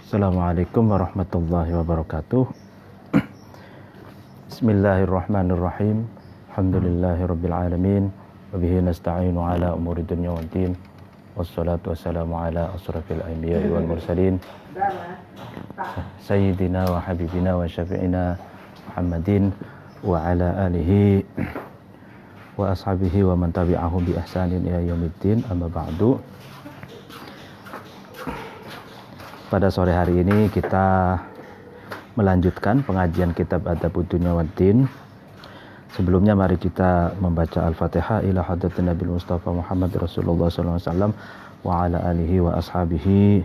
Assalamualaikum warahmatullahi wabarakatuh. Bismillahirrahmanirrahim. Alhamdulillahirabbil alamin. Wa bihi nasta'inu ala umuri dunya waddin. Wassalatu wassalamu ala asrafil anbiya'i wal mursalin. Sayyidina wa habibina wa syafi'ina Muhammadin wa ala alihi wa ashabihi wa man tabi'ahum bi ihsanin ila yaumiddin. Amma ba'du. Pada sore hari ini kita melanjutkan pengajian kitab Adabud Dunya Waddin. Sebelumnya mari kita membaca Al-Fatihah ila hadratin Nabi Mustafa Muhammad Rasulullah SAW wa ala alihi wa ashabihi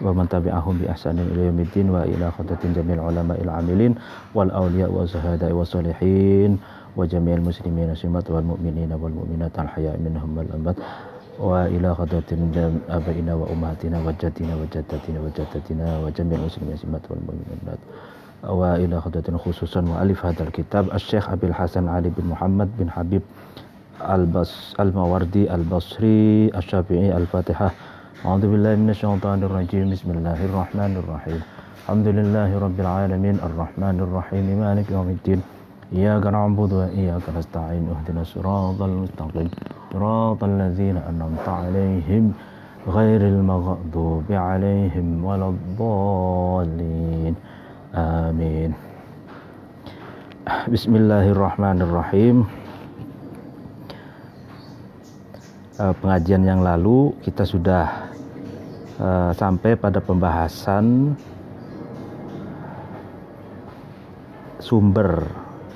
wa man tabi'ahum bi ihsanin ila yaumiddin wa ila hadratin jamil ulama il amilin wal awliya wa zuhada wa salihin wa jami'il muslimin simat wal mu'minina wal mu'minat al haya minhum wal amwat wa ila hadratin abaina wa ummahatina wa jadina wa jaddatina wa jaddatina wa jami'il muslimin simat wal mu'minat wa ila hadratin khususan mu'alif hadzal kitab Asy-Syaikh Abil Hasan Ali bin Muhammad bin Habib Al-Mawardi Al-Basri Asy-Syafi'i Al-Fatihah. A'udzu billahi minasyaitonir rajim. Bismillahirrahmanirrahim. Alhamdulillahi rabbil alamin arrahmanir rahim maliki yaumiddin. Iyyaka na'budu wa iyyaka nasta'in ihdinas siratal mustaqim siratal ladzina an'amta 'alaihim ghairil maghdubi 'alaihim waladdallin. Amin. Bismillahirrahmanirrahim. Pengajian yang lalu kita sudah sampai pada pembahasan sumber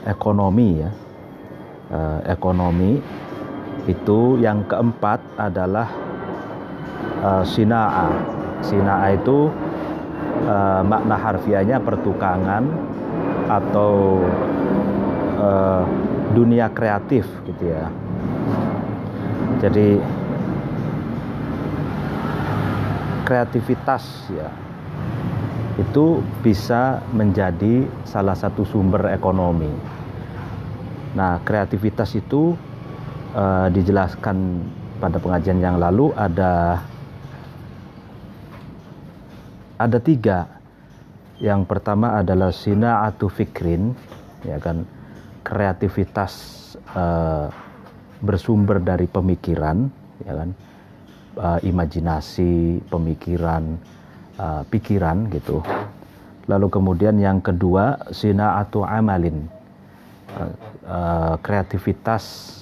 ekonomi ya. Ekonomi itu yang keempat adalah sina'ah. Sina'ah itu makna harfiahnya pertukangan atau dunia kreatif gitu ya. Jadi kreativitas ya itu bisa menjadi salah satu sumber ekonomi. Nah, kreativitas itu dijelaskan pada pengajian yang lalu ada tiga. Yang pertama adalah sina'atu fikrin, ya kan, kreativitas bersumber dari pemikiran, ya kan, imajinasi, pemikiran, pikiran gitu. Lalu kemudian yang kedua sina'atu amalin, kreativitas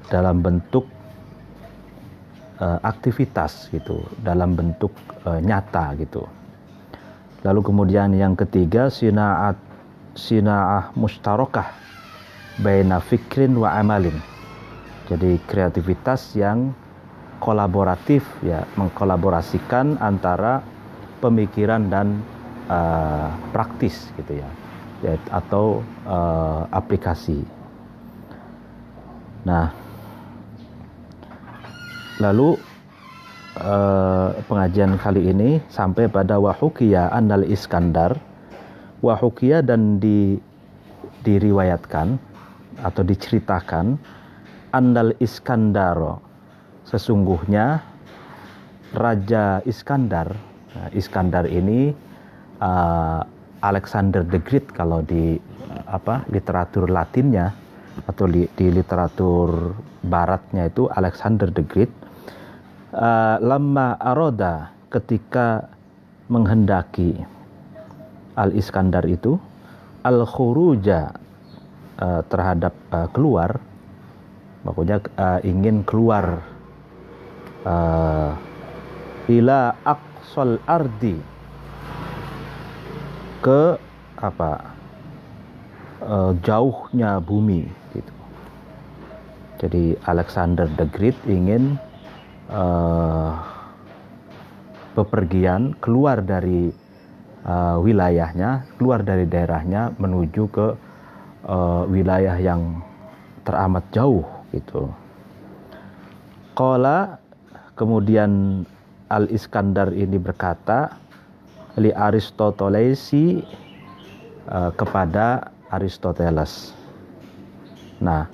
dalam bentuk aktivitas gitu, dalam bentuk nyata gitu. Lalu kemudian yang ketiga sina'ah mustarokah baina fikrin wa amalin. Jadi kreativitas yang kolaboratif ya, mengkolaborasikan antara pemikiran dan praktis gitu ya, atau aplikasi. Nah, lalu pengajian kali ini sampai pada wahukiya annal Iskandar. Wahukiya dan diriwayatkan atau diceritakan annal Iskandar, sesungguhnya Raja Iskandar. Nah, Iskandar ini Alexander the Great kalau di literatur Latinnya atau di literatur baratnya itu Alexander the Great. Lamma aroda, ketika menghendaki Al-Iskandar itu al-khuruja, terhadap keluar, maksudnya ingin keluar ila aqsal ardi, ke jauhnya bumi gitu. Jadi Alexander the Great ingin bepergian keluar dari wilayahnya, keluar dari daerahnya menuju ke wilayah yang teramat jauh gitu. Qala, kemudian Al-Iskandar ini berkata li Aristotelesi, kepada Aristoteles. Nah,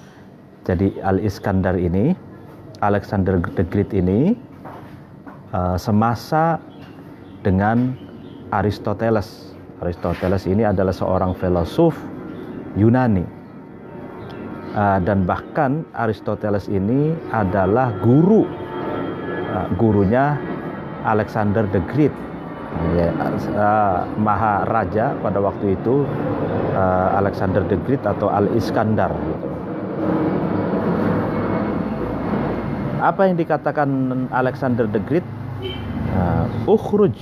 jadi Al-Iskandar ini, Alexander the Great ini semasa dengan Aristoteles. Aristoteles ini adalah seorang filosof Yunani. Dan bahkan Aristoteles ini adalah gurunya Alexander the Great, Maharaja pada waktu itu, Alexander the Great atau Al-Iskandar. Apa yang dikatakan Alexander the Great? Ukhruj,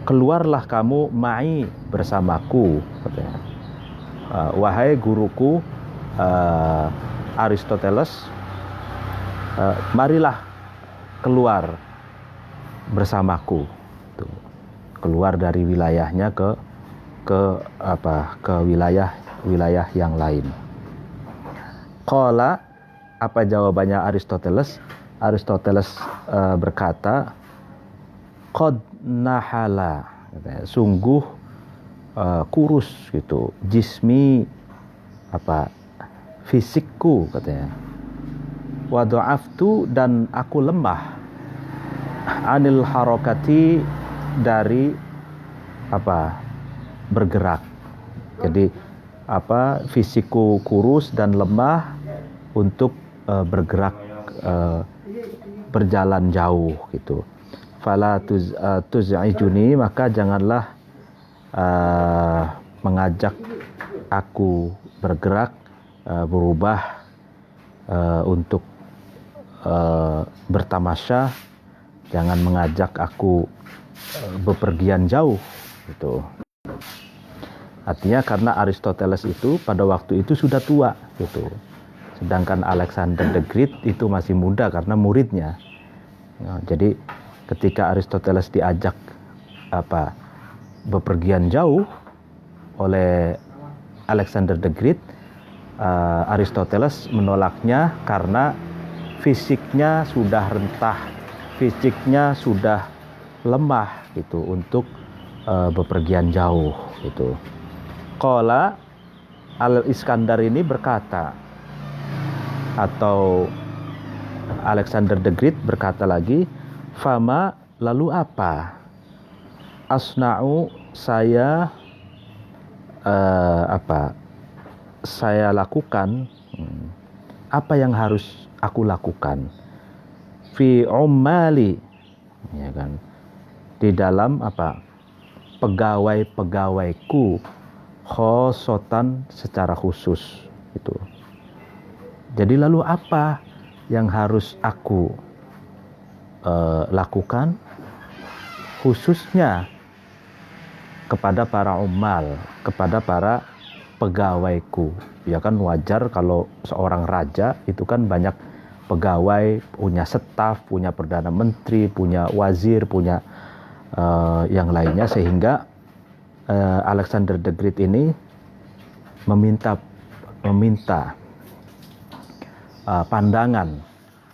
keluarlah kamu ma'i, bersamaku, katanya. Wahai guruku Aristoteles, marilah keluar bersamaku. Tuh. Keluar dari wilayahnya ke wilayah yang lain. Qala, apa jawabannya Aristoteles? Aristoteles berkata, qad nahala, sungguh kurus gitu, jismi, fisikku, katanya. Wa dha'aftu, dan aku lemah, anil harokati, dari bergerak. Jadi fisikku kurus dan lemah untuk bergerak, berjalan jauh gitu. Fala tuz'ijuni, maka janganlah mengajak aku bergerak, berubah untuk bertamasya. Jangan mengajak aku bepergian jauh gitu. Artinya karena Aristoteles itu pada waktu itu sudah tua gitu. Sedangkan Alexander the Great itu masih muda karena muridnya. Jadi ketika Aristoteles diajak bepergian jauh oleh Alexander the Great, Aristoteles menolaknya karena fisiknya sudah rentah, fisiknya sudah lemah gitu untuk bepergian jauh gitu. Qala, Al-Iskandar ini berkata, atau Alexander the Great berkata lagi, fama, lalu apa? Asna'u, saya saya lakukan, apa yang harus aku lakukan? Fi ummali, ya kan, di dalam pegawai-pegawaiku, khosotan, secara khusus itu. Jadi lalu apa yang harus aku lakukan khususnya kepada para ummal, kepada para pegawaiku? Ya kan wajar kalau seorang raja itu kan banyak pegawai, punya staf, punya perdana menteri, punya wazir, punya yang lainnya, sehingga Alexander the Great ini meminta pandangan,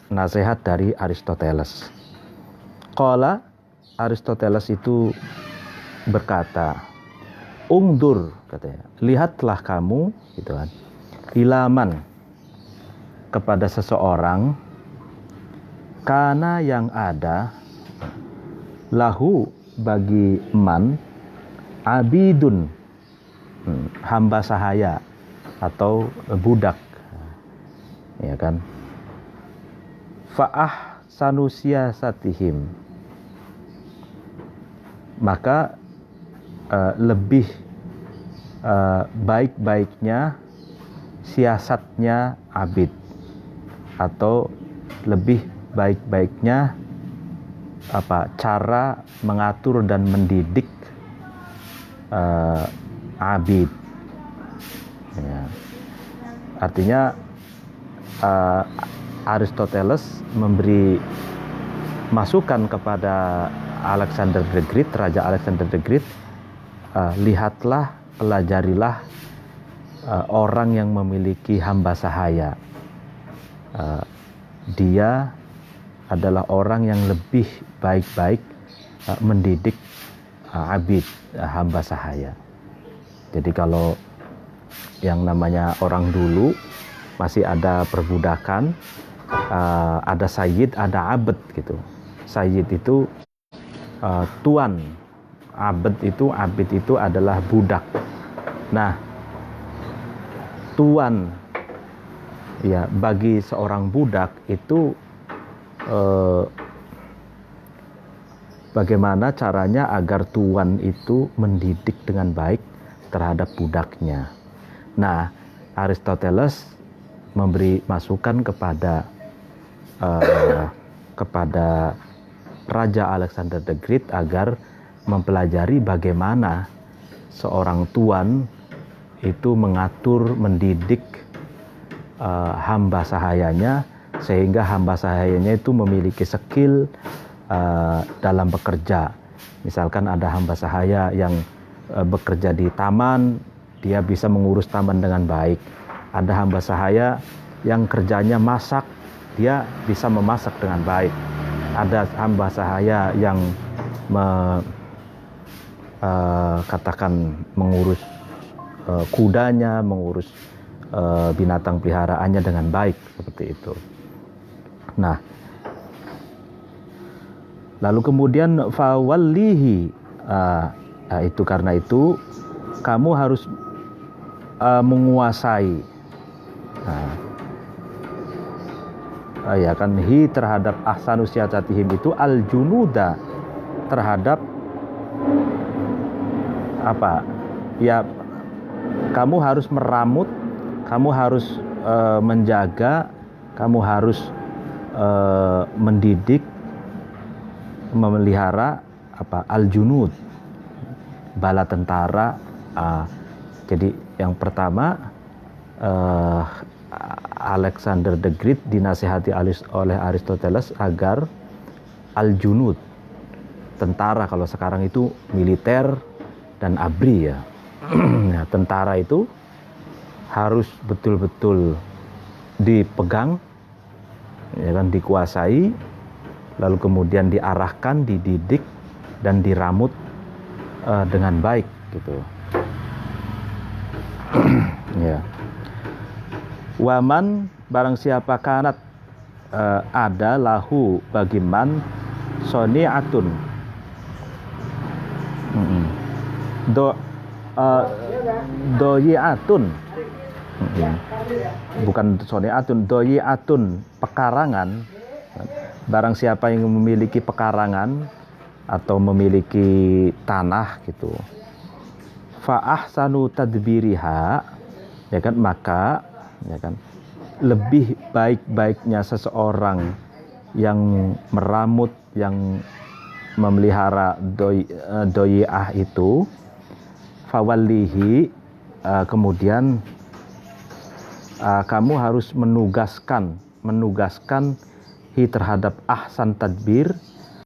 nasihat dari Aristoteles. Qala, Aristoteles itu berkata, ungdur, katanya, lihatlah kamu, gitu kan, ilaman, kepada seseorang, kana, yang ada, lahu, bagi man, abidun, hamba sahaya atau budak, ya kan, fa'ah sanusia satihim, maka lebih baik-baiknya siasatnya abid, atau lebih baik-baiknya cara mengatur dan mendidik abid, ya. Artinya Aristoteles memberi masukan kepada Alexander the Great, Raja Alexander the Great, lihatlah, pelajarilah orang yang memiliki hamba sahaya. Dia adalah orang yang lebih baik-baik mendidik abid, hamba sahaya. Jadi kalau yang namanya orang dulu masih ada perbudakan, ada sayyid, ada abd gitu. Sayyid itu tuan. Abid itu adalah budak. Nah, tuan ya bagi seorang budak itu bagaimana caranya agar tuan itu mendidik dengan baik terhadap budaknya. Nah, Aristoteles memberi masukan kepada Raja Alexander the Great agar mempelajari bagaimana seorang tuan itu mengatur, mendidik hamba sahayanya, sehingga hamba sahayanya itu memiliki skill dalam bekerja. Misalkan ada hamba sahaya yang bekerja di taman, dia bisa mengurus taman dengan baik. Ada hamba sahaya yang kerjanya masak, dia bisa memasak dengan baik. Ada hamba sahaya yang katakan mengurus kudanya, mengurus binatang peliharaannya dengan baik, seperti itu. Nah, lalu kemudian fawallihi, itu karena itu kamu harus menguasai, ya kan, hi terhadap ahsanu siyasatihim itu al-junuda, terhadap apa ya, kamu harus meramut, kamu harus menjaga, kamu harus mendidik, memelihara apa, al-junud, bala tentara. Jadi yang pertama, Alexander the Great dinasihati oleh Aristoteles agar al-junud, tentara, kalau sekarang itu militer dan abri ya. Nah, tentara itu harus betul-betul dipegang, ya kan, dikuasai, lalu kemudian diarahkan, dididik dan diramut dengan baik gitu. Ya. Waman, barang siapa kanat ada lahu bagiman soni'atun, doyi'atun, bukan soni'atun, doyi'atun, pekarangan. Barang siapa yang memiliki pekarangan atau memiliki tanah gitu, fa ahsanu tadbiriha, ya kan, maka ya kan, lebih baik-baiknya seseorang yang meramut, yang memelihara doyi'ah itu, fawallihi, kemudian kamu harus menugaskan hi terhadap ahsan tadbir,